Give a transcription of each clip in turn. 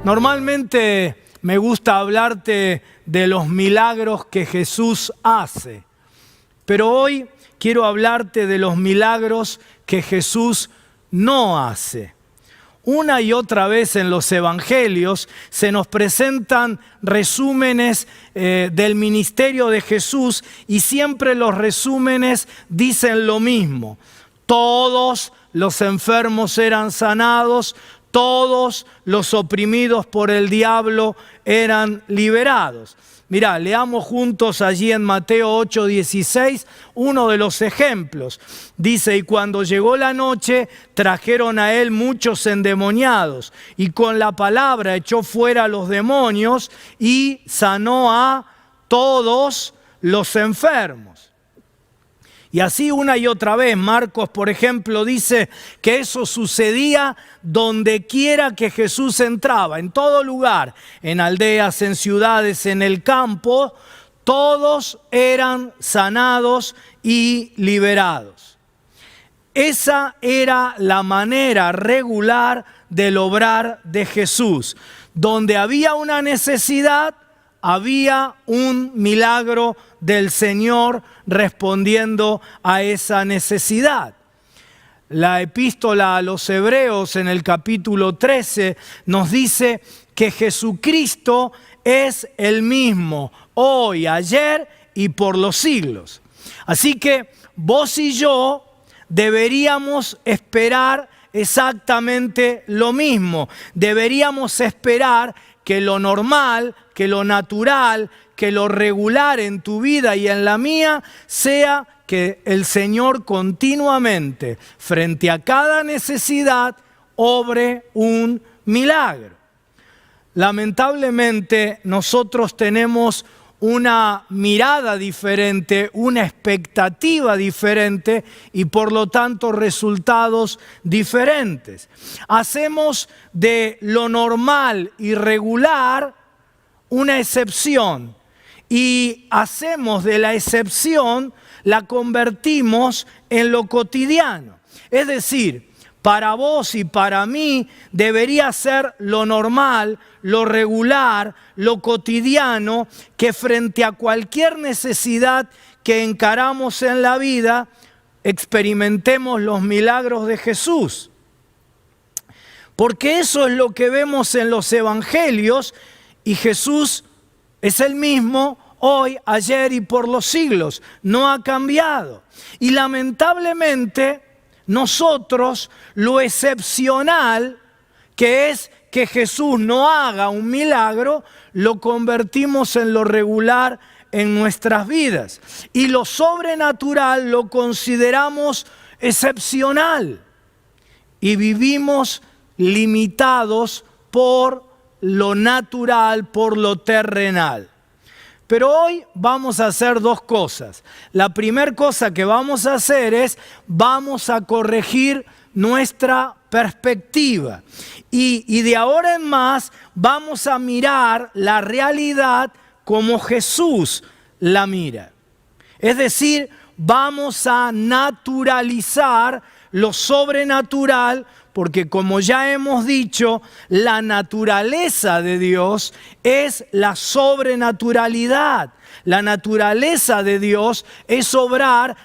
Normalmente me gusta hablarte de los milagros que Jesús hace, pero hoy quiero hablarte de los milagros que Jesús no hace. Una y otra vez en los evangelios se nos presentan resúmenes del ministerio de Jesús y siempre los resúmenes dicen lo mismo. Todos los enfermos eran sanados, todos los oprimidos por el diablo eran liberados. Mirá, leamos juntos allí en Mateo 8:16 uno de los ejemplos. Dice, y cuando llegó la noche, trajeron a él muchos endemoniados, y con la palabra echó fuera a los demonios y sanó a todos los enfermos. Y así una y otra vez, Marcos, por ejemplo, dice que eso sucedía donde quiera que Jesús entraba, en todo lugar, en aldeas, en ciudades, en el campo, todos eran sanados y liberados. Esa era la manera regular del obrar de Jesús. Donde había una necesidad, había un milagro del Señor respondiendo a esa necesidad. La epístola a los Hebreos en el capítulo 13 nos dice que Jesucristo es el mismo hoy, ayer y por los siglos. Así que vos y yo deberíamos esperar exactamente lo mismo. Deberíamos esperar que lo normal, que lo natural, que lo regular en tu vida y en la mía sea que el Señor continuamente, frente a cada necesidad, obre un milagro. Lamentablemente, nosotros tenemos una mirada diferente, una expectativa diferente y por lo tanto resultados diferentes. Hacemos de lo normal y regular una excepción y hacemos de la excepción, la convertimos en lo cotidiano. Es decir, para vos y para mí debería ser lo normal, lo regular, lo cotidiano, que frente a cualquier necesidad que encaramos en la vida, experimentemos los milagros de Jesús. Porque eso es lo que vemos en los evangelios y Jesús es el mismo hoy, ayer y por los siglos. No ha cambiado. Y lamentablemente nosotros lo excepcional que es que Jesús no haga un milagro, lo convertimos en lo regular en nuestras vidas. Y lo sobrenatural lo consideramos excepcional. Y vivimos limitados por lo natural, por lo terrenal. Pero hoy vamos a hacer dos cosas. La primera cosa que vamos a hacer es, vamos a corregir nuestra perspectiva. Y de ahora en más vamos a mirar la realidad como Jesús la mira. Es decir, vamos a naturalizar lo sobrenatural, porque como ya hemos dicho, la naturaleza de Dios es la sobrenaturalidad. La naturaleza de Dios es obrar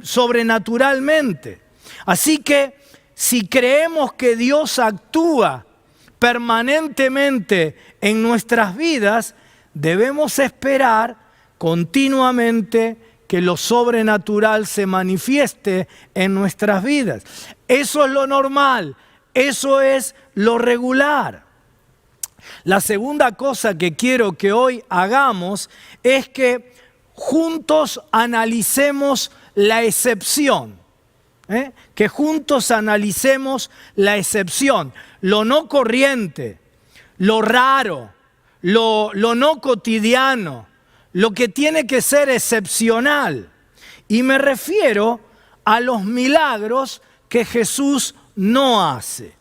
sobrenaturalmente. Así que si creemos que Dios actúa permanentemente en nuestras vidas, debemos esperar continuamente que lo sobrenatural se manifieste en nuestras vidas. Eso es lo normal, eso es lo regular. La segunda cosa que quiero que hoy hagamos es que juntos analicemos la excepción. Que juntos analicemos la excepción, lo no corriente, lo raro, lo no cotidiano, lo que tiene que ser excepcional. Y me refiero a los milagros que Jesús no hace.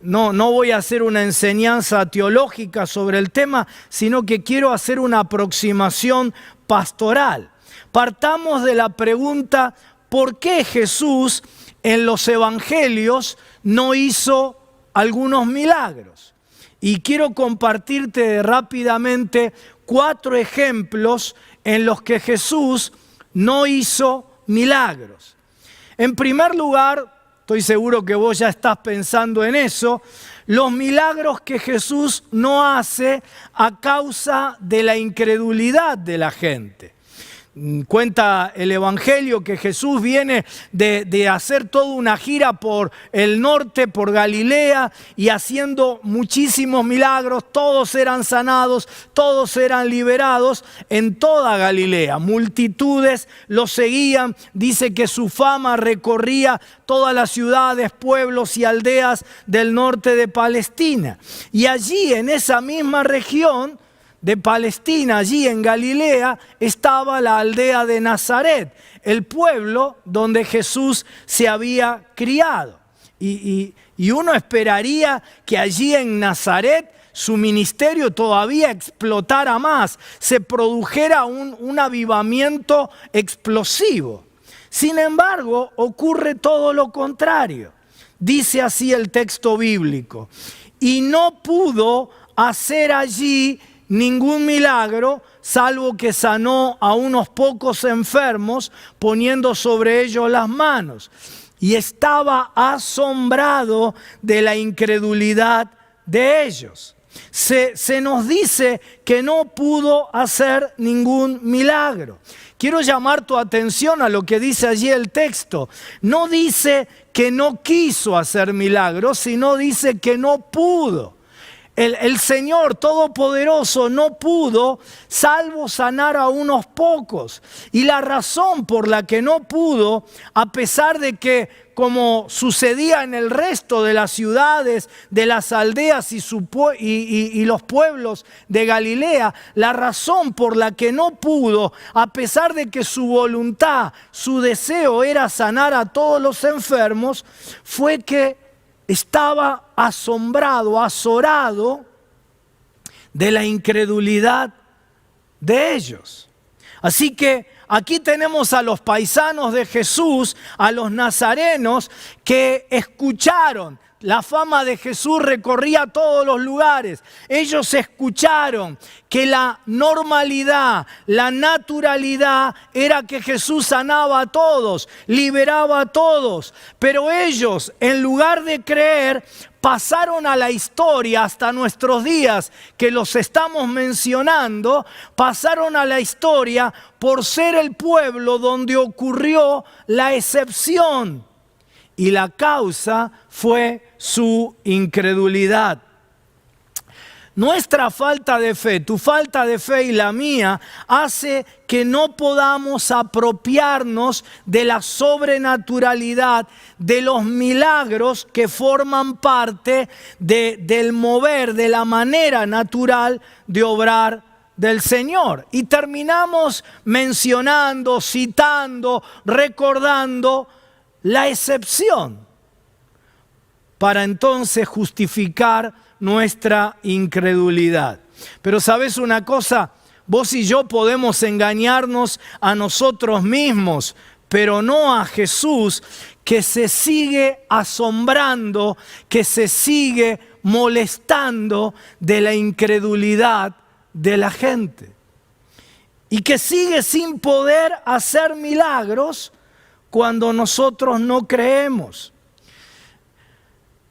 No voy a hacer una enseñanza teológica sobre el tema, sino que quiero hacer una aproximación pastoral. Partamos de la pregunta, ¿por qué Jesús en los evangelios no hizo algunos milagros? Y quiero compartirte rápidamente 4 ejemplos en los que Jesús no hizo milagros. En primer lugar, estoy seguro que vos ya estás pensando en eso, los milagros que Jesús no hace a causa de la incredulidad de la gente. Cuenta el Evangelio que Jesús viene de hacer toda una gira por el norte, por Galilea, y haciendo muchísimos milagros. Todos eran sanados, todos eran liberados en toda Galilea. Multitudes lo seguían. Dice que su fama recorría todas las ciudades, pueblos y aldeas del norte de Palestina. Y allí, en esa misma región de Palestina, allí en Galilea, estaba la aldea de Nazaret, el pueblo donde Jesús se había criado. Y uno esperaría que allí en Nazaret su ministerio todavía explotara más, se produjera un avivamiento explosivo. Sin embargo, ocurre todo lo contrario. Dice así el texto bíblico: y no pudo hacer allí ningún milagro, salvo que sanó a unos pocos enfermos, poniendo sobre ellos las manos. Y estaba asombrado de la incredulidad de ellos. Se nos dice que no pudo hacer ningún milagro. Quiero llamar tu atención a lo que dice allí el texto. No dice que no quiso hacer milagros, sino dice que no pudo. El Señor Todopoderoso no pudo, salvo sanar a unos pocos. Y la razón por la que no pudo, a pesar de que, como sucedía en el resto de las ciudades, de las aldeas y los pueblos de Galilea, la razón por la que no pudo, a pesar de que su voluntad, su deseo era sanar a todos los enfermos, fue que estaba asombrado, azorado de la incredulidad de ellos. Así que aquí tenemos a los paisanos de Jesús, a los nazarenos, que escucharon. La fama de Jesús recorría todos los lugares. Ellos escucharon que la normalidad, la naturalidad era que Jesús sanaba a todos, liberaba a todos. Pero ellos, en lugar de creer, pasaron a la historia hasta nuestros días, que los estamos mencionando, pasaron a la historia por ser el pueblo donde ocurrió la excepción. Y la causa fue su incredulidad. Nuestra falta de fe, tu falta de fe y la mía, hace que no podamos apropiarnos de la sobrenaturalidad, de los milagros que forman parte del mover, de la manera natural de obrar del Señor. Y terminamos mencionando, citando, recordando la excepción, para entonces justificar nuestra incredulidad. Pero ¿sabes una cosa? Vos y yo podemos engañarnos a nosotros mismos, pero no a Jesús, que se sigue asombrando, que se sigue molestando de la incredulidad de la gente. Y que sigue sin poder hacer milagros cuando nosotros no creemos.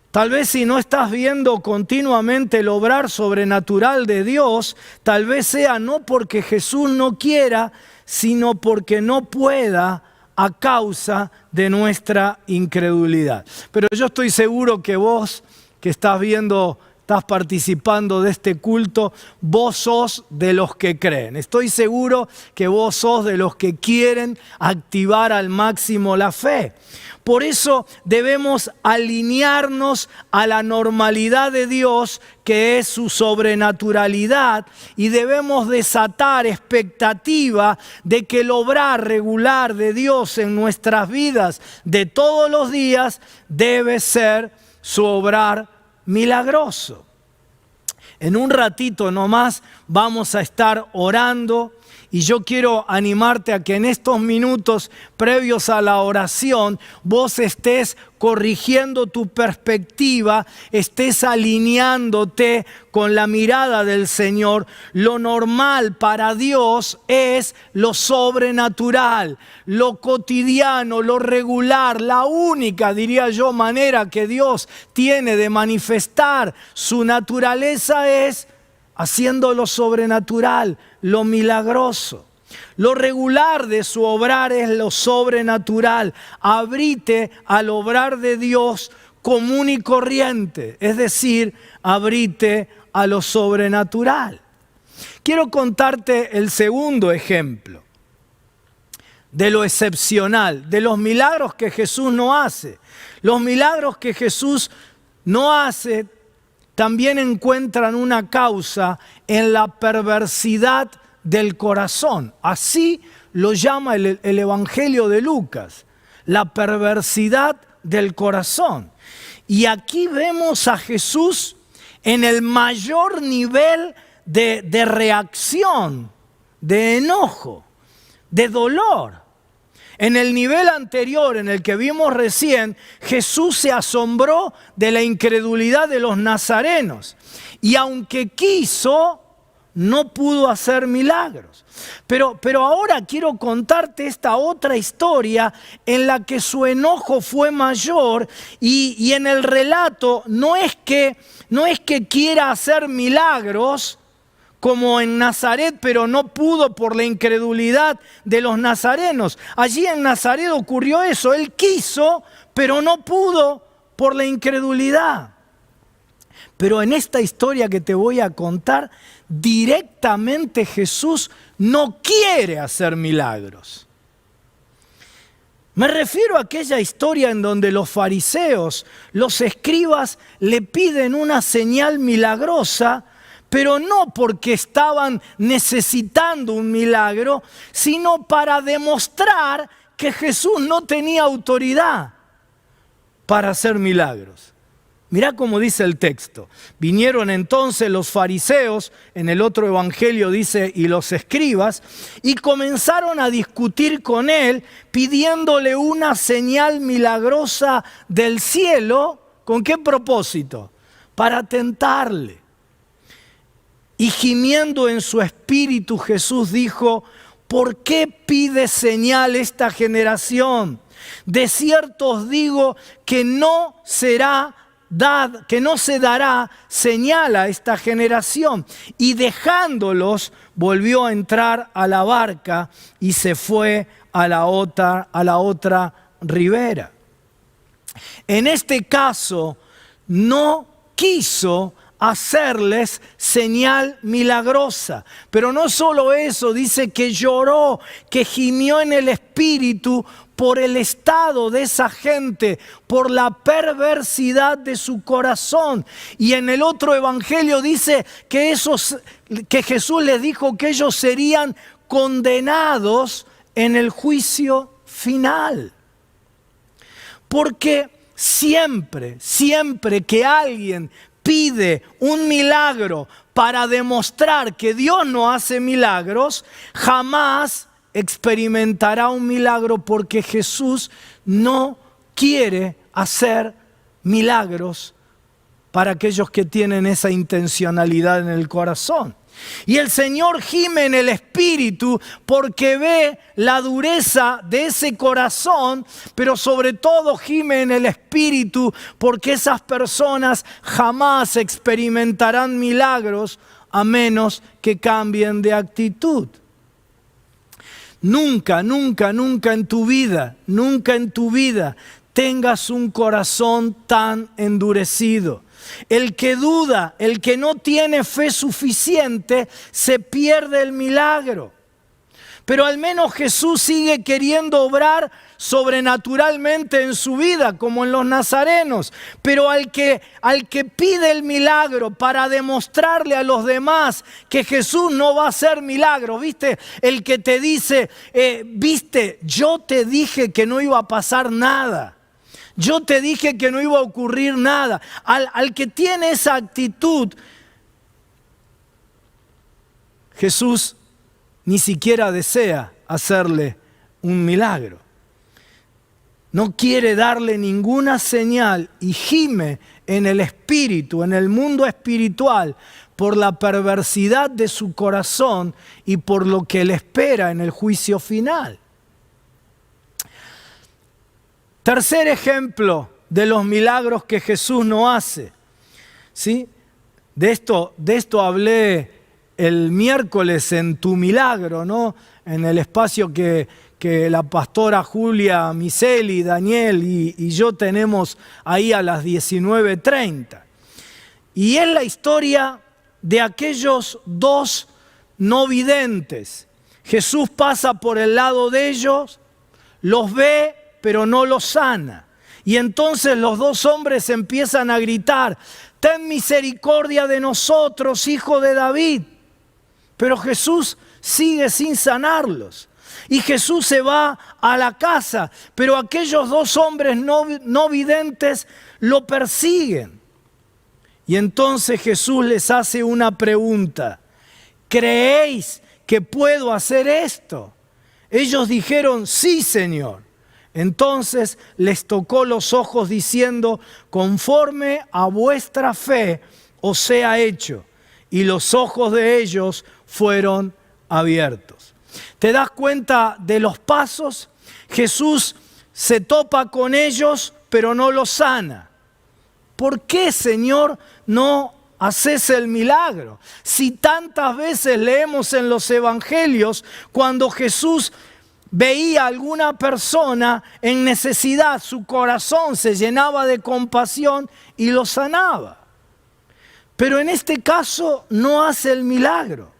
Tal vez si no estás viendo continuamente el obrar sobrenatural de Dios, tal vez sea no porque Jesús no quiera, sino porque no pueda a causa de nuestra incredulidad. Pero yo estoy seguro que vos que estás viendo, estás participando de este culto, vos sos de los que creen. Estoy seguro que vos sos de los que quieren activar al máximo la fe. Por eso debemos alinearnos a la normalidad de Dios, que es su sobrenaturalidad, y debemos desatar expectativa de que el obrar regular de Dios en nuestras vidas de todos los días debe ser su obrar milagroso. En un ratito nomás vamos a estar orando y yo quiero animarte a que en estos minutos previos a la oración vos estés corrigiendo tu perspectiva, estés alineándote con la mirada del Señor. Lo normal para Dios es lo sobrenatural, lo cotidiano, lo regular. La única, diría yo, manera que Dios tiene de manifestar su naturaleza es haciendo lo sobrenatural, lo milagroso. Lo regular de su obrar es lo sobrenatural. Abrite al obrar de Dios común y corriente, es decir, abrite a lo sobrenatural. Quiero contarte el segundo ejemplo de lo excepcional, de los milagros que Jesús no hace. Los milagros que Jesús no hace también encuentran una causa en la perversidad del corazón. Así lo llama el Evangelio de Lucas, la perversidad del corazón. Y aquí vemos a Jesús en el mayor nivel de reacción, de enojo, de dolor. En el nivel anterior, en el que vimos recién, Jesús se asombró de la incredulidad de los nazarenos. Y aunque quiso, no pudo hacer milagros. Pero ahora quiero contarte esta otra historia en la que su enojo fue mayor y en el relato no es que quiera hacer milagros como en Nazaret, pero no pudo por la incredulidad de los nazarenos. Allí en Nazaret ocurrió eso, él quiso, pero no pudo por la incredulidad. Pero en esta historia que te voy a contar, directamente Jesús no quiere hacer milagros. Me refiero a aquella historia en donde los fariseos, los escribas, le piden una señal milagrosa, pero no porque estaban necesitando un milagro, sino para demostrar que Jesús no tenía autoridad para hacer milagros. Mirá cómo dice el texto. Vinieron entonces los fariseos, en el otro evangelio dice, y los escribas, y comenzaron a discutir con él, pidiéndole una señal milagrosa del cielo. ¿Con qué propósito? Para tentarle. Y gimiendo en su espíritu, Jesús dijo: ¿por qué pide señal esta generación? De cierto os digo que no se dará señal a esta generación. Y dejándolos, volvió a entrar a la barca y se fue a la otra ribera. En este caso, no quiso hacerles señal milagrosa. Pero no solo eso, dice que lloró, que gimió en el espíritu por el estado de esa gente, por la perversidad de su corazón. Y en el otro evangelio dice que Jesús les dijo que ellos serían condenados en el juicio final. Porque siempre que alguien pide un milagro para demostrar que Dios no hace milagros, jamás experimentará un milagro, porque Jesús no quiere hacer milagros para aquellos que tienen esa intencionalidad en el corazón. Y el Señor gime en el espíritu porque ve la dureza de ese corazón, pero sobre todo gime en el espíritu porque esas personas jamás experimentarán milagros a menos que cambien de actitud. Nunca en tu vida tengas un corazón tan endurecido. El que duda, el que no tiene fe suficiente, se pierde el milagro. Pero al menos Jesús sigue queriendo obrar sobrenaturalmente en su vida, como en los nazarenos. Pero al que pide el milagro para demostrarle a los demás que Jesús no va a hacer milagros, ¿viste? El que te dice, ¿viste? Yo te dije que no iba a pasar nada. Yo te dije que no iba a ocurrir nada. Al que tiene esa actitud, Jesús ni siquiera desea hacerle un milagro. No quiere darle ninguna señal y gime en el espíritu, en el mundo espiritual, por la perversidad de su corazón y por lo que le espera en el juicio final. Tercer ejemplo de los milagros que Jesús no hace. ¿Sí? De esto hablé el miércoles en Tu Milagro, ¿no? En el espacio que la pastora Julia Miseli, Daniel y yo tenemos ahí a las 19:30. Y es la historia de aquellos dos no videntes. Jesús pasa por el lado de ellos, los ve, pero no los sana. Y entonces los dos hombres empiezan a gritar: ten misericordia de nosotros, hijo de David. Pero Jesús sigue sin sanarlos. Y Jesús se va a la casa, pero aquellos dos hombres no videntes lo persiguen. Y entonces Jesús les hace una pregunta: ¿creéis que puedo hacer esto? Ellos dijeron: sí, Señor. Entonces les tocó los ojos diciendo: conforme a vuestra fe os sea hecho. Y los ojos de ellos fueron abiertos. ¿Te das cuenta de los pasos? Jesús se topa con ellos, pero no los sana. ¿Por qué, Señor, no haces el milagro? Si tantas veces leemos en los evangelios cuando Jesús veía a alguna persona en necesidad, su corazón se llenaba de compasión y lo sanaba. Pero en este caso no hace el milagro.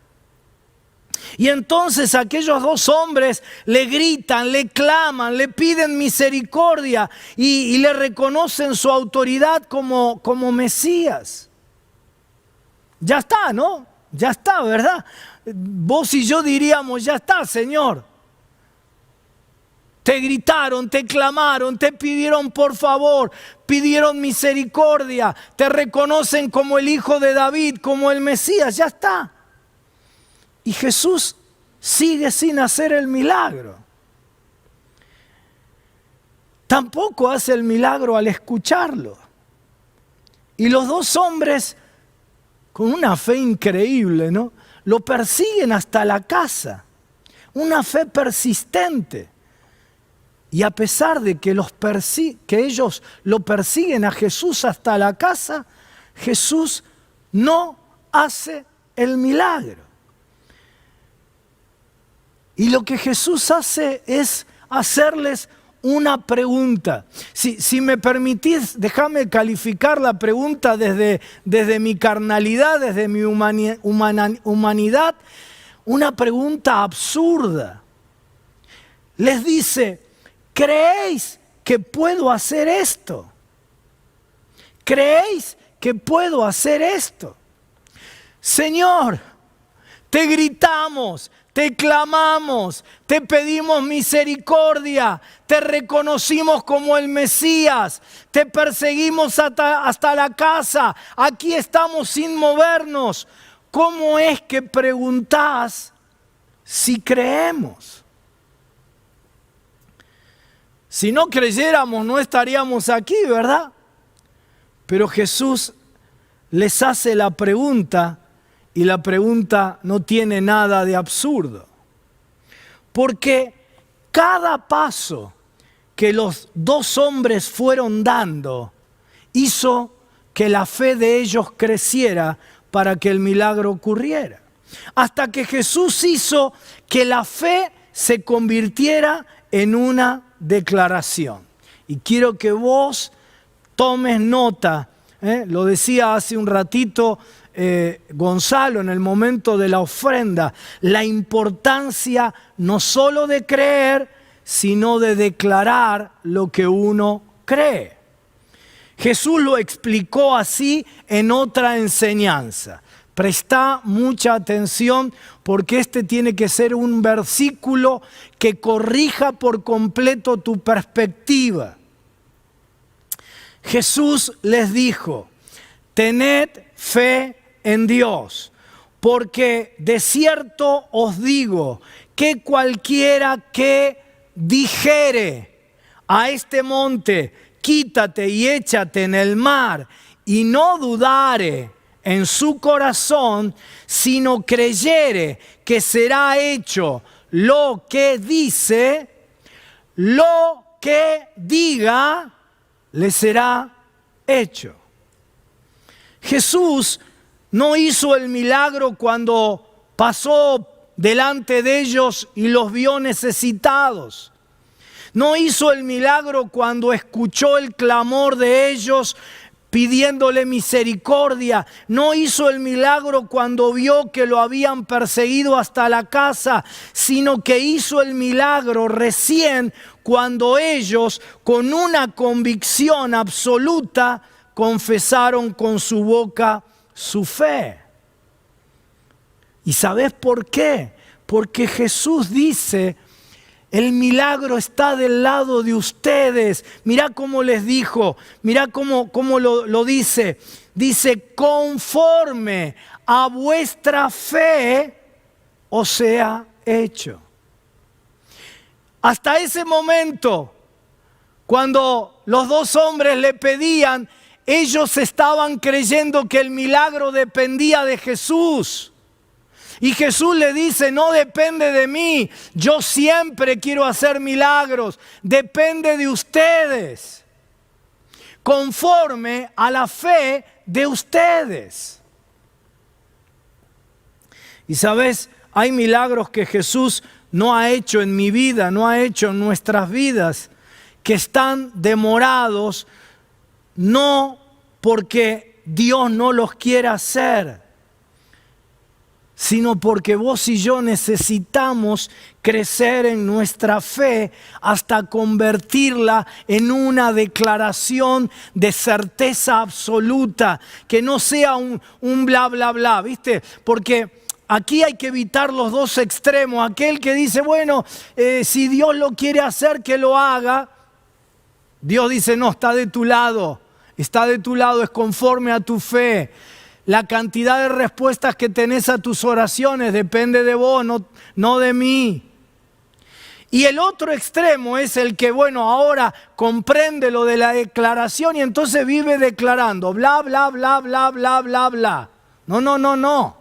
Y entonces aquellos dos hombres le gritan, le claman, le piden misericordia y le reconocen su autoridad como Mesías. Ya está, ¿no? Ya está, ¿verdad? Vos y yo diríamos: ya está, Señor. Te gritaron, te clamaron, te pidieron por favor, pidieron misericordia, te reconocen como el Hijo de David, como el Mesías, ya está. Y Jesús sigue sin hacer el milagro. Tampoco hace el milagro al escucharlo. Y los dos hombres, con una fe increíble, ¿no?, lo persiguen hasta la casa. Una fe persistente. Y a pesar de que ellos lo persiguen a Jesús hasta la casa, Jesús no hace el milagro. Y lo que Jesús hace es hacerles una pregunta. Si me permitís, déjame calificar la pregunta desde mi carnalidad, desde mi humanidad, una pregunta absurda. Les dice: ¿creéis que puedo hacer esto? ¿Creéis que puedo hacer esto? Señor, te gritamos, te clamamos, te pedimos misericordia, te reconocimos como el Mesías, te perseguimos hasta la casa, aquí estamos sin movernos. ¿Cómo es que preguntás si creemos? Si no creyéramos, no estaríamos aquí, ¿verdad? Pero Jesús les hace la pregunta, y la pregunta no tiene nada de absurdo. Porque cada paso que los dos hombres fueron dando hizo que la fe de ellos creciera para que el milagro ocurriera. Hasta que Jesús hizo que la fe se convirtiera en una declaración. Y quiero que vos tomes nota, lo decía hace un ratito Gonzalo en el momento de la ofrenda, la importancia no solo de creer, sino de declarar lo que uno cree. Jesús lo explicó así en otra enseñanza. Presta mucha atención porque este tiene que ser un versículo que corrija por completo tu perspectiva. Jesús les dijo: tened fe en Dios. porque de cierto os digo que cualquiera que dijere a este monte, quítate y échate en el mar, y no dudare en su corazón, sino creyere que será hecho lo que dice, lo que diga, le será hecho. Jesús no hizo el milagro cuando pasó delante de ellos y los vio necesitados. No hizo el milagro cuando escuchó el clamor de ellos pidiéndole misericordia. No hizo el milagro cuando vio que lo habían perseguido hasta la casa, sino que hizo el milagro recién cuando ellos, con una convicción absoluta, confesaron con su boca su fe. ¿Y sabes por qué? Porque Jesús dice: el milagro está del lado de ustedes. Mirá cómo les dijo, mirá cómo lo dice. Dice: conforme a vuestra fe os sea hecho. Hasta ese momento, cuando los dos hombres le pedían, ellos estaban creyendo que el milagro dependía de Jesús. Y Jesús le dice: no depende de mí, yo siempre quiero hacer milagros, depende de ustedes, conforme a la fe de ustedes. Y sabes, hay milagros que Jesús no ha hecho en mi vida, no ha hecho en nuestras vidas, que están demorados, no porque Dios no los quiera hacer, sino porque vos y yo necesitamos crecer en nuestra fe hasta convertirla en una declaración de certeza absoluta, que no sea un bla, bla, bla, ¿viste? Porque aquí hay que evitar los dos extremos. Aquel que dice: bueno, si Dios lo quiere hacer, que lo haga. Dios dice: no, está de tu lado, es conforme a tu fe. La cantidad de respuestas que tenés a tus oraciones depende de vos, no de mí. Y el otro extremo es el que, bueno, ahora comprende lo de la declaración y entonces vive declarando, bla, bla, bla, bla, bla, bla, bla. No.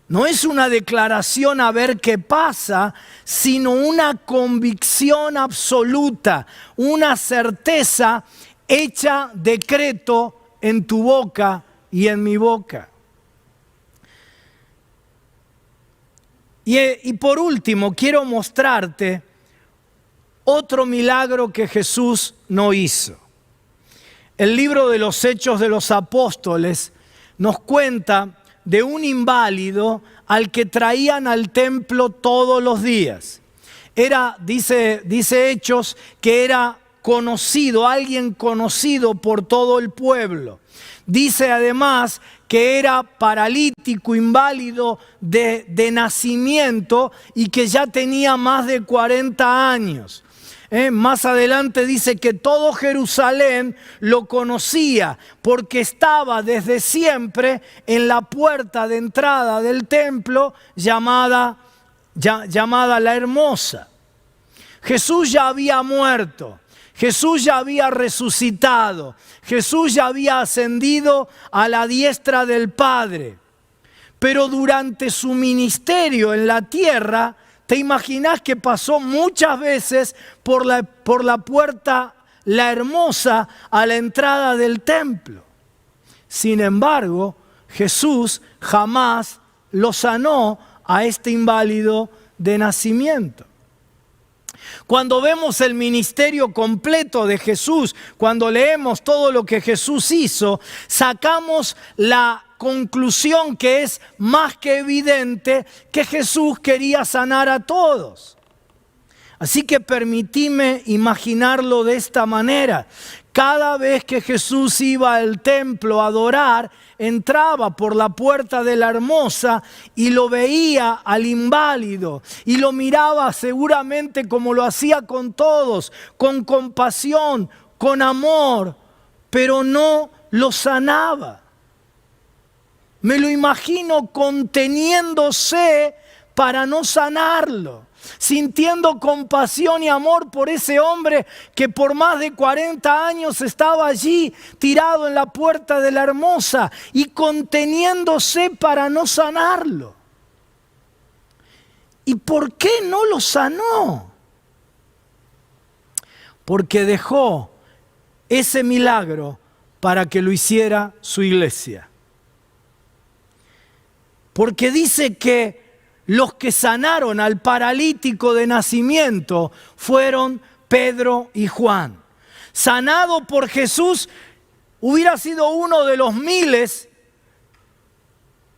No es una declaración a ver qué pasa, sino una convicción absoluta, una certeza hecha decreto en tu boca y en mi boca. Y por último, quiero mostrarte otro milagro que Jesús no hizo. El libro de los Hechos de los Apóstoles nos cuenta de un inválido al que traían al templo todos los días. Dice Hechos que era conocido, alguien conocido por todo el pueblo. Dice además que era paralítico, inválido de nacimiento y que ya tenía más de 40 años. Más adelante dice que todo Jerusalén lo conocía porque estaba desde siempre en la puerta de entrada del templo llamada la Hermosa. Jesús ya había muerto. Jesús ya había resucitado, Jesús ya había ascendido a la diestra del Padre. Pero durante su ministerio en la tierra, ¿te imaginás que pasó muchas veces por la puerta La Hermosa a la entrada del templo? Sin embargo, Jesús jamás lo sanó a este inválido de nacimiento. Cuando vemos el ministerio completo de Jesús, cuando leemos todo lo que Jesús hizo, sacamos la conclusión que es más que evidente que Jesús quería sanar a todos. Así que permitime imaginarlo de esta manera. Cada vez que Jesús iba al templo a adorar, entraba por la puerta de la Hermosa y lo veía al inválido y lo miraba seguramente como lo hacía con todos, con compasión, con amor, pero no lo sanaba. me lo imagino conteniéndose para no sanarlo, sintiendo compasión y amor por ese hombre que por más de 40 años estaba allí tirado en la puerta de la Hermosa y conteniéndose para no sanarlo. ¿Y por qué no lo sanó? Porque dejó ese milagro para que lo hiciera su iglesia. Porque dice que los que sanaron al paralítico de nacimiento fueron Pedro y Juan. Sanado por Jesús, hubiera sido uno de los miles,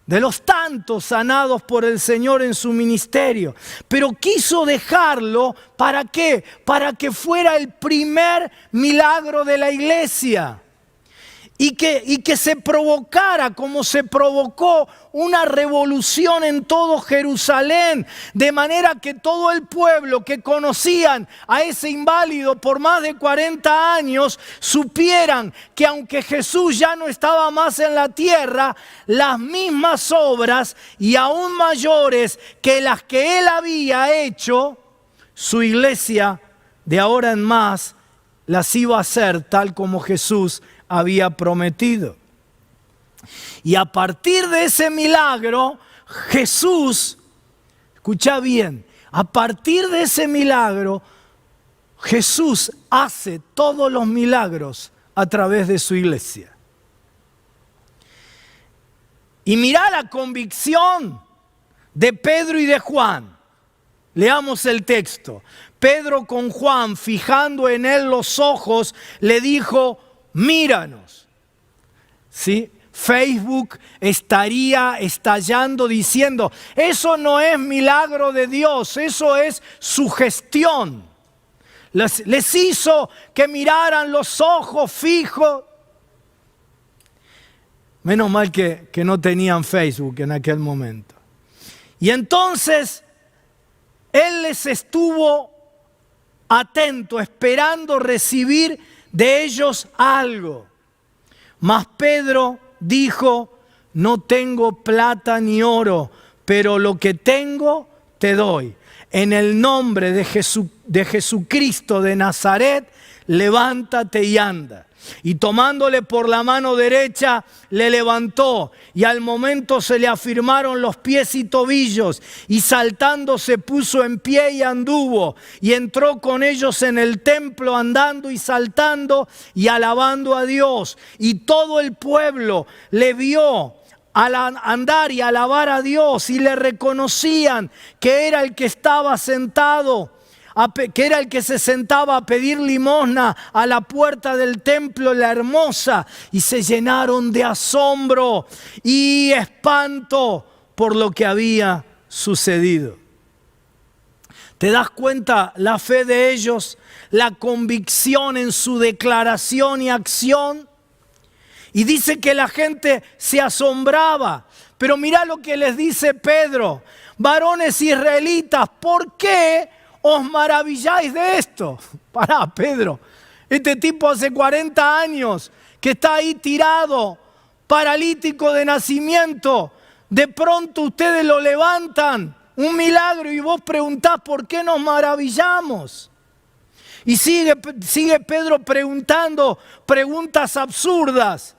de los tantos sanados por el Señor en su ministerio. Pero quiso dejarlo, ¿para qué? Para que fuera el primer milagro de la iglesia. Y que se provocara, como se provocó, una revolución en todo Jerusalén, de manera que todo el pueblo que conocían a ese inválido por más de 40 años, supieran que aunque Jesús ya no estaba más en la tierra, las mismas obras y aún mayores que las que él había hecho, su iglesia de ahora en más las iba a hacer tal como Jesús había prometido. Y a partir de ese milagro, Jesús, escucha bien, a partir de ese milagro, Jesús hace todos los milagros a través de su iglesia. Y mirá la convicción de Pedro y de Juan. Leamos el texto. Pedro con Juan, fijando en él los ojos, le dijo: míranos. ¿Sí? Facebook estaría estallando diciendo: eso no es milagro de Dios, eso es sugestión. Les hizo que miraran los ojos fijos. Menos mal que no tenían Facebook en aquel momento. Y entonces él les estuvo atento, esperando recibir de ellos algo. Mas Pedro dijo: no tengo plata ni oro, pero lo que tengo te doy. En el nombre de Jesucristo de Nazaret, levántate y anda. Y tomándole por la mano derecha, le levantó, y al momento se le afirmaron los pies y tobillos, y saltando se puso en pie y anduvo, y entró con ellos en el templo andando y saltando y alabando a Dios. Y todo el pueblo le vio al andar y alabar a Dios, y le reconocían que era el que estaba sentado, que era el que se sentaba a pedir limosna a la puerta del templo, la Hermosa, y se llenaron de asombro y espanto por lo que había sucedido. ¿Te das cuenta la fe de ellos, la convicción en su declaración y acción? Y dice que la gente se asombraba. Pero mirá lo que les dice Pedro: varones israelitas, ¿por qué os maravilláis de esto? Pará, Pedro, este tipo hace 40 años que está ahí tirado, paralítico de nacimiento. De pronto ustedes lo levantan, un milagro, y vos preguntás por qué nos maravillamos. Y sigue Pedro preguntando preguntas absurdas.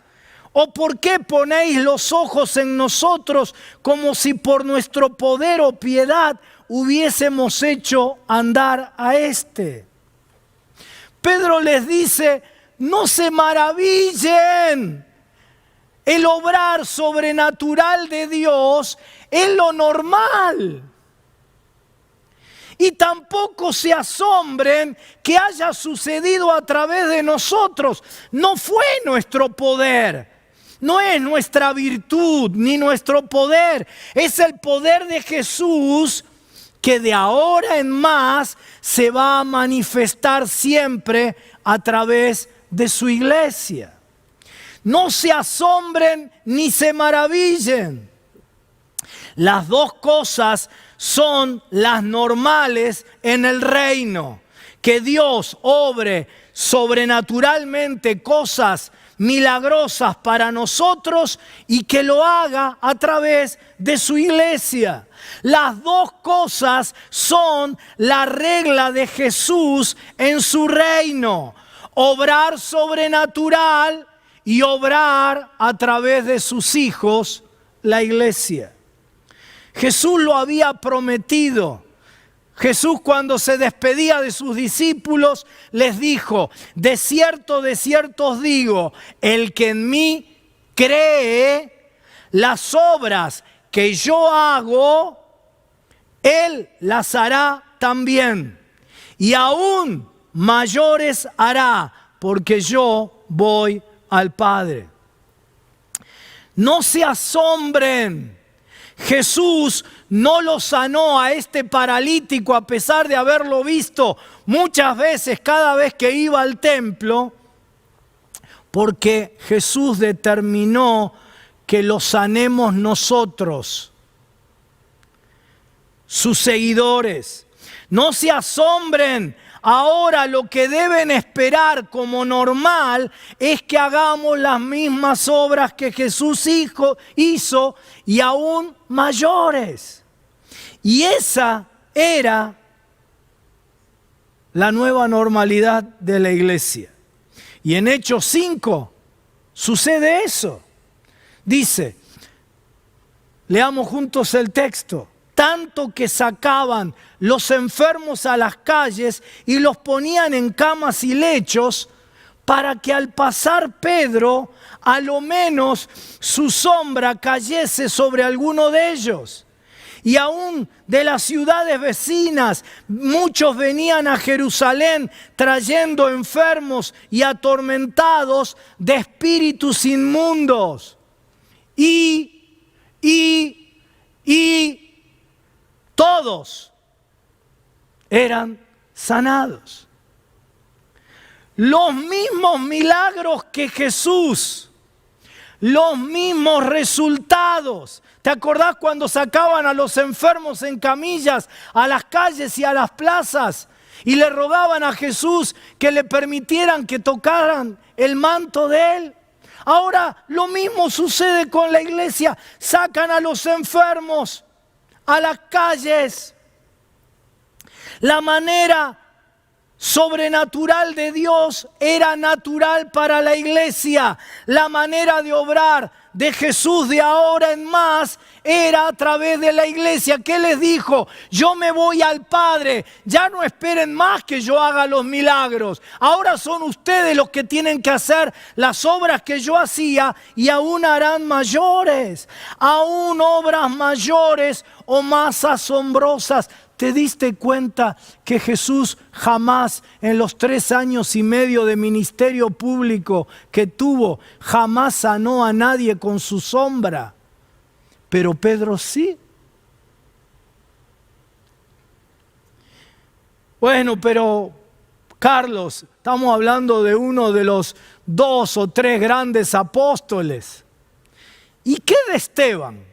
¿O por qué ponéis los ojos en nosotros como si por nuestro poder o piedad hubiésemos hecho andar a este? Pedro les dice: no se maravillen. El obrar sobrenatural de Dios es lo normal. Y tampoco se asombren que haya sucedido a través de nosotros. No fue nuestro poder. No es nuestra virtud ni nuestro poder, es el poder de Jesús que de ahora en más se va a manifestar siempre a través de su iglesia. No se asombren ni se maravillen. Las dos cosas son las normales en el reino. Que Dios obre sobrenaturalmente cosas milagrosas para nosotros y que lo haga a través de su iglesia. Las dos cosas son la regla de Jesús en su reino: obrar sobrenatural y obrar a través de sus hijos, la iglesia. Jesús lo había prometido. Jesús, cuando se despedía de sus discípulos, les dijo: de cierto os digo, el que en mí cree, las obras que yo hago, él las hará también. Y aún mayores hará, porque yo voy al Padre. No se asombren. Jesús no lo sanó a este paralítico a pesar de haberlo visto muchas veces cada vez que iba al templo, porque Jesús determinó que lo sanemos nosotros, sus seguidores. No se asombren. Ahora lo que deben esperar como normal es que hagamos las mismas obras que Jesús hizo y aún mayores. Y esa era la nueva normalidad de la iglesia. Y en Hechos 5 sucede eso. Dice, leamos juntos el texto: tanto que sacaban los enfermos a las calles y los ponían en camas y lechos, para que al pasar Pedro, a lo menos su sombra cayese sobre alguno de ellos. Y aún de las ciudades vecinas, muchos venían a Jerusalén trayendo enfermos y atormentados de espíritus inmundos. Y todos eran sanados. Los mismos milagros que Jesús, los mismos resultados. ¿Te acordás cuando sacaban a los enfermos en camillas a las calles y a las plazas y le rogaban a Jesús que le permitieran que tocaran el manto de él? Ahora lo mismo sucede con la iglesia. Sacan a los enfermos a las calles. La manera sobrenatural de Dios era natural para la iglesia. La manera de obrar de Jesús de ahora en más era a través de la iglesia. ¿Qué les dijo? Yo me voy al Padre. Ya no esperen más que yo haga los milagros. Ahora son ustedes los que tienen que hacer las obras que yo hacía y aún harán mayores. Aún obras mayores o más asombrosas. ¿Te diste cuenta que Jesús jamás en los 3 años y medio de ministerio público que tuvo, jamás sanó a nadie con su sombra? Pero Pedro sí. Bueno, pero Carlos, estamos hablando de uno de los 2 o 3 grandes apóstoles. ¿Y qué de Esteban?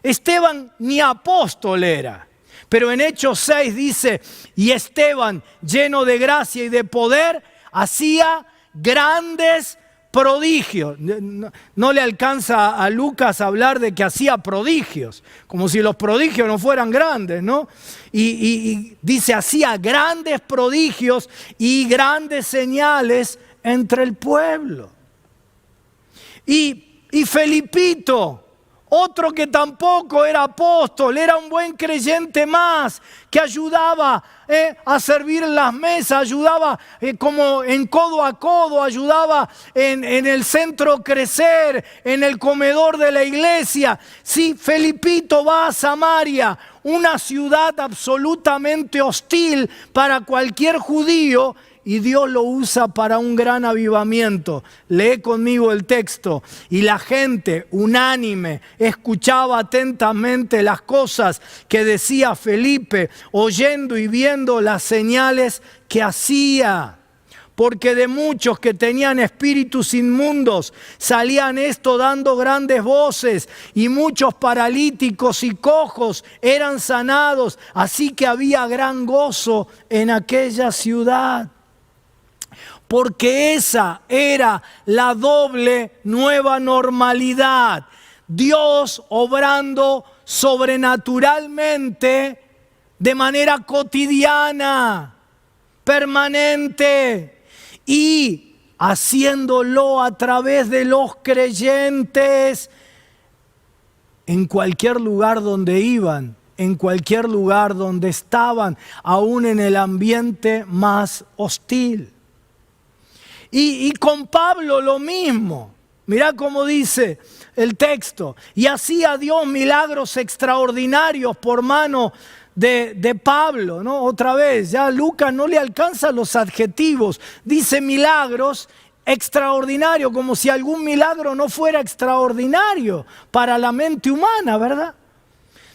Esteban ni apóstol era. Pero en Hechos 6 dice, y Esteban, lleno de gracia y de poder, hacía grandes prodigios. No le alcanza a Lucas hablar de que hacía prodigios, como si los prodigios no fueran grandes, ¿no? Y dice, hacía grandes prodigios y grandes señales entre el pueblo. Y Felipito, otro que tampoco era apóstol, era un buen creyente más, que ayudaba a servir en las mesas, ayudaba como en codo a codo, ayudaba en el centro Crecer, en el comedor de la iglesia. Sí, Felipito va a Samaria, una ciudad absolutamente hostil para cualquier judío, y Dios lo usa para un gran avivamiento. Lee conmigo el texto. Y la gente unánime escuchaba atentamente las cosas que decía Felipe, oyendo y viendo las señales que hacía. Porque de muchos que tenían espíritus inmundos salían esto dando grandes voces, y muchos paralíticos y cojos eran sanados. Así que había gran gozo en aquella ciudad. porque esa era la doble nueva normalidad. Dios obrando sobrenaturalmente de manera cotidiana, permanente, y haciéndolo a través de los creyentes en cualquier lugar donde iban, en cualquier lugar donde estaban, aún en el ambiente más hostil. Y con Pablo lo mismo. Mirá cómo dice el texto. Y hacía Dios milagros extraordinarios por mano de Pablo, ¿no? Otra vez, ya Lucas no le alcanza los adjetivos. Dice milagros extraordinarios, como si algún milagro no fuera extraordinario para la mente humana, ¿verdad?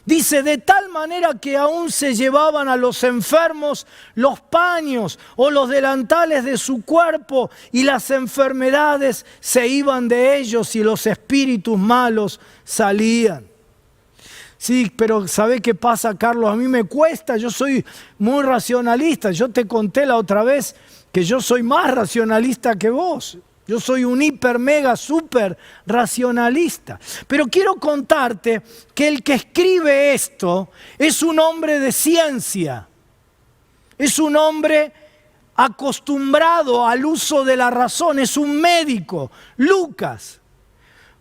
Dice, de tal manera que aún se llevaban a los enfermos los paños o los delantales de su cuerpo, y las enfermedades se iban de ellos y los espíritus malos salían. Sí, pero ¿sabe qué pasa, Carlos? A mí me cuesta, yo soy muy racionalista. Yo te conté la otra vez que yo soy más racionalista que vos. Yo soy un hiper, mega, super racionalista. Pero quiero contarte que el que escribe esto es un hombre de ciencia. Es un hombre acostumbrado al uso de la razón. Es un médico. Lucas.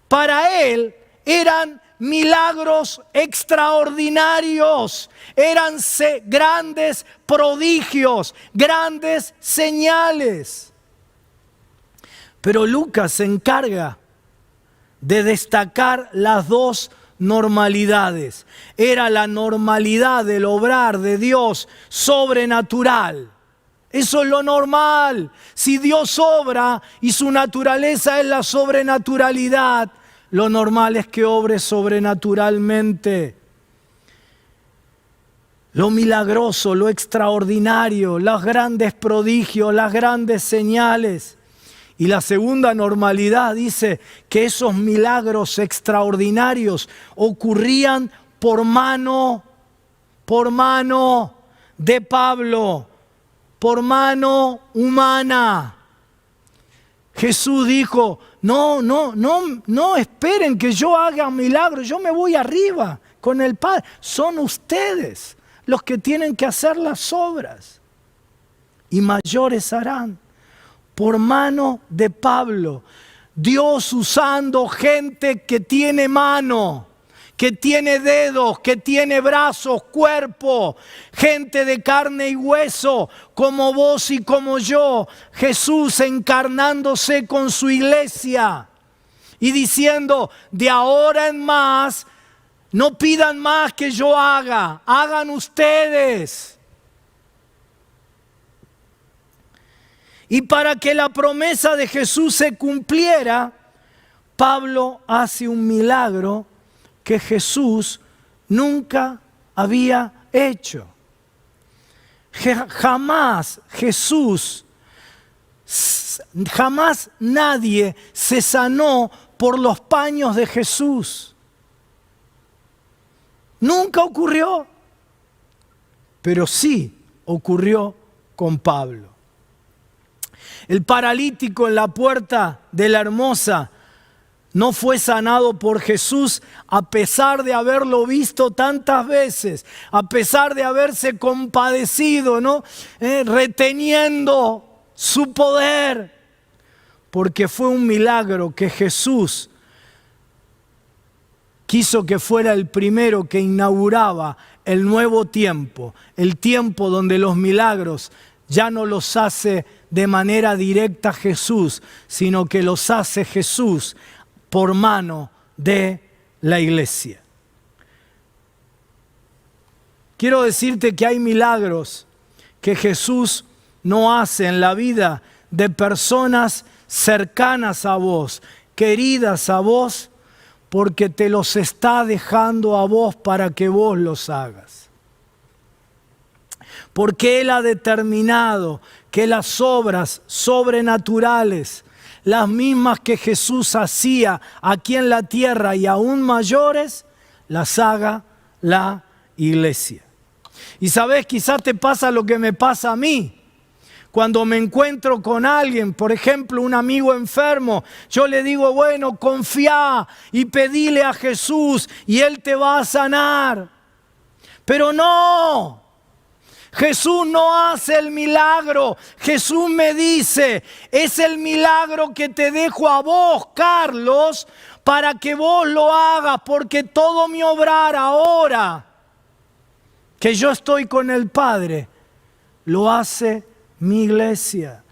Para él eran milagros extraordinarios. Eran grandes prodigios, grandes señales. Pero Lucas se encarga de destacar las dos normalidades. Era la normalidad del obrar de Dios sobrenatural. Eso es lo normal. Si Dios obra y su naturaleza es la sobrenaturalidad, lo normal es que obre sobrenaturalmente. Lo milagroso, lo extraordinario, los grandes prodigios, las grandes señales. Y la segunda normalidad dice que esos milagros extraordinarios ocurrían por mano de Pablo, por mano humana. Jesús dijo, no esperen que yo haga milagros, yo me voy arriba con el Padre. Son ustedes los que tienen que hacer las obras, y mayores harán. Por mano de Pablo, Dios usando gente que tiene mano, que tiene dedos, que tiene brazos, cuerpo, gente de carne y hueso, como vos y como yo. Jesús encarnándose con su iglesia y diciendo, de ahora en más, no pidan más que yo haga, hagan ustedes. Y para que la promesa de Jesús se cumpliera, Pablo hace un milagro que Jesús nunca había hecho. Jamás nadie se sanó por los paños de Jesús. Nunca ocurrió, pero sí ocurrió con Pablo. El paralítico en la puerta de la Hermosa no fue sanado por Jesús a pesar de haberlo visto tantas veces, a pesar de haberse compadecido, ¿no? Reteniendo su poder, porque fue un milagro que Jesús quiso que fuera el primero que inauguraba el nuevo tiempo, el tiempo donde los milagros ya no los hace de manera directa Jesús, sino que los hace Jesús por mano de la iglesia. Quiero decirte que hay milagros que Jesús no hace en la vida de personas cercanas a vos, queridas a vos, porque te los está dejando a vos para que vos los hagas. Porque Él ha determinado que las obras sobrenaturales, las mismas que Jesús hacía aquí en la tierra y aún mayores, las haga la iglesia. Y sabes, quizás te pasa lo que me pasa a mí. Cuando me encuentro con alguien, por ejemplo, un amigo enfermo, yo le digo, bueno, confía y pedile a Jesús y Él te va a sanar. Pero no, Jesús no hace el milagro. Jesús me dice, es el milagro que te dejo a vos, Carlos, para que vos lo hagas, porque todo mi obrar ahora, que yo estoy con el Padre, lo hace mi iglesia.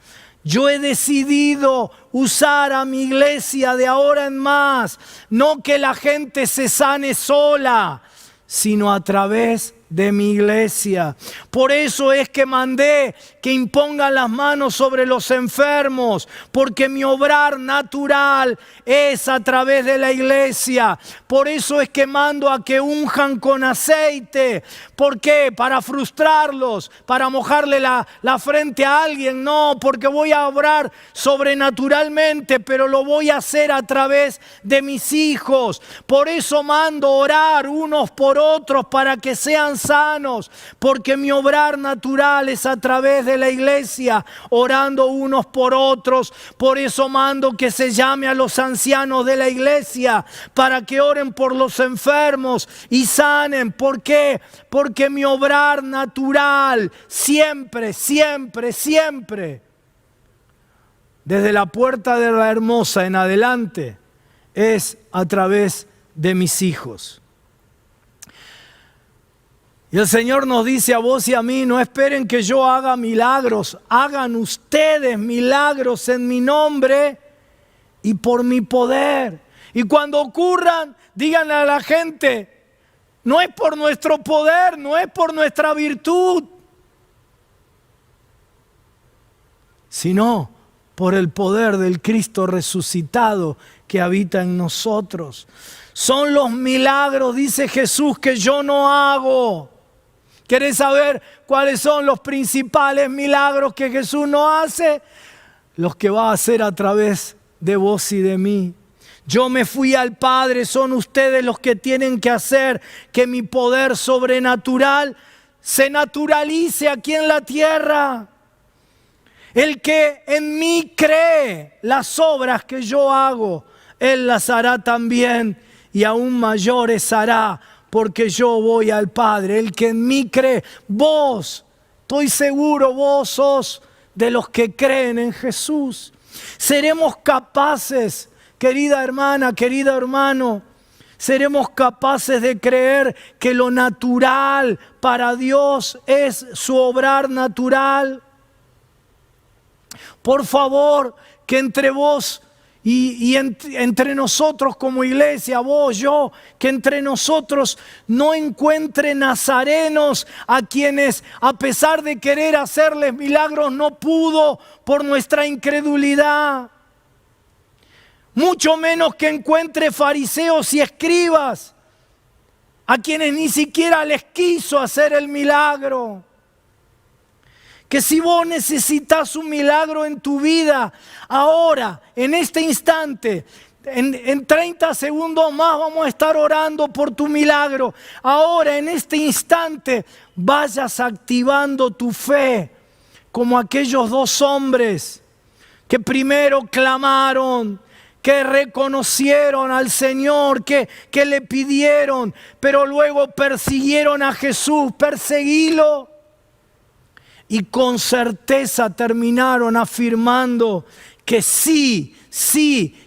Yo he decidido usar a mi iglesia de ahora en más, no que la gente se sane sola, sino a través de mi iglesia. Por eso es que mandé que impongan las manos sobre los enfermos, porque mi obrar natural es a través de la iglesia. Por eso es que mando a que unjan con aceite. ¿Por qué? Para frustrarlos, para mojarle la frente a alguien. No, porque voy a obrar sobrenaturalmente, pero lo voy a hacer a través de mis hijos. Por eso mando orar unos por otros para que sean sanos, porque mi obrar natural es a través de la iglesia, orando unos por otros. Por eso mando que se llame a los ancianos de la iglesia para que oren por los enfermos y sanen. ¿Por qué? Porque mi obrar natural siempre, siempre, siempre, desde la puerta de la Hermosa en adelante, es a través de mis hijos. Y el Señor nos dice a vos y a mí, no esperen que yo haga milagros, hagan ustedes milagros en mi nombre y por mi poder. Y cuando ocurran, díganle a la gente, no es por nuestro poder, no es por nuestra virtud, sino por el poder del Cristo resucitado que habita en nosotros. Son los milagros, dice Jesús, que yo no hago. ¿Querés saber cuáles son los principales milagros que Jesús no hace? Los que va a hacer a través de vos y de mí. Yo me fui al Padre, son ustedes los que tienen que hacer que mi poder sobrenatural se naturalice aquí en la tierra. El que en mí cree, las obras que yo hago, Él las hará también y aún mayores hará, porque yo voy al Padre. El que en mí cree, vos, estoy seguro, vos sos de los que creen en Jesús. Seremos capaces, querida hermana, querido hermano, seremos capaces de creer que lo natural para Dios es su obrar natural. Por favor, que entre vos y entre nosotros como iglesia, vos, yo, que entre nosotros no encuentre nazarenos a quienes, a pesar de querer hacerles milagros, no pudo por nuestra incredulidad. Mucho menos que encuentre fariseos y escribas a quienes ni siquiera les quiso hacer el milagro. Que si vos necesitas un milagro en tu vida, ahora, en este instante, en 30 segundos más vamos a estar orando por tu milagro. Ahora, en este instante, vayas activando tu fe, como aquellos dos hombres que primero clamaron, que reconocieron al Señor, que le pidieron, pero luego persiguieron a Jesús. Perseguilo. Y con certeza terminaron afirmando que sí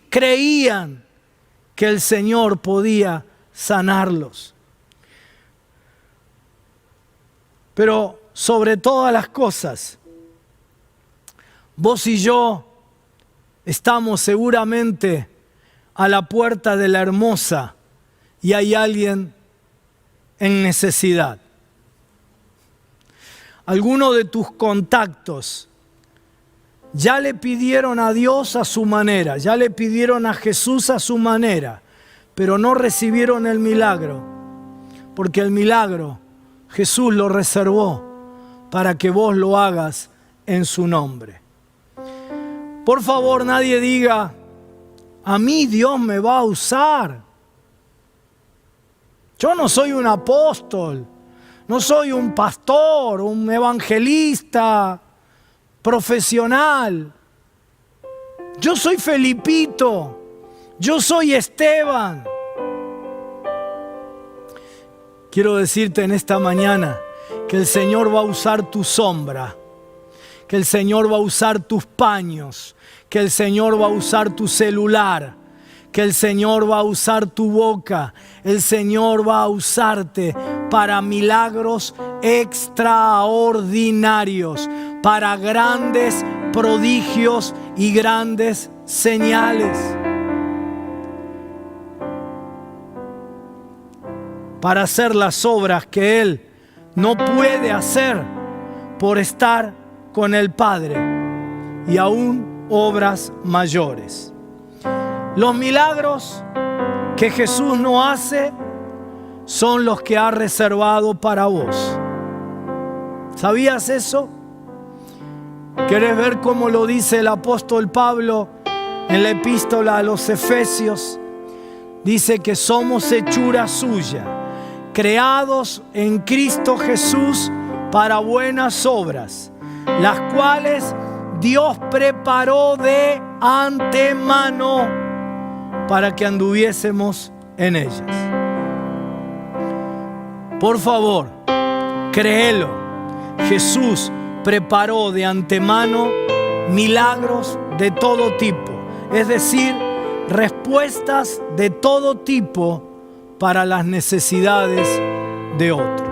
creían que el Señor podía sanarlos. Pero sobre todas las cosas, vos y yo estamos seguramente a la puerta de la Hermosa y hay alguien en necesidad. Algunos de tus contactos ya le pidieron a Dios a su manera, ya le pidieron a Jesús a su manera, pero no recibieron el milagro, porque el milagro Jesús lo reservó para que vos lo hagas en su nombre. Por favor, nadie diga, a mí Dios me va a usar. Yo no soy un apóstol. No soy un pastor, un evangelista. profesional. Yo soy Felipito. Yo soy Esteban. Quiero decirte en esta mañana que el Señor va a usar tu sombra, que el Señor va a usar tus paños, que el Señor va a usar tu celular, que el Señor va a usar tu boca, el Señor va a usarte para milagros extraordinarios, para grandes prodigios y grandes señales. Para hacer las obras que Él no puede hacer por estar con el Padre, y aún obras mayores. Los milagros que Jesús no hace son los que ha reservado para vos. ¿Sabías eso? ¿Querés ver cómo lo dice el apóstol Pablo en la epístola a los Efesios? Dice que somos hechura suya, creados en Cristo Jesús para buenas obras, las cuales Dios preparó de antemano para que anduviésemos en ellas. Por favor, créelo. Jesús preparó de antemano milagros de todo tipo, es decir, respuestas de todo tipo para las necesidades de otros.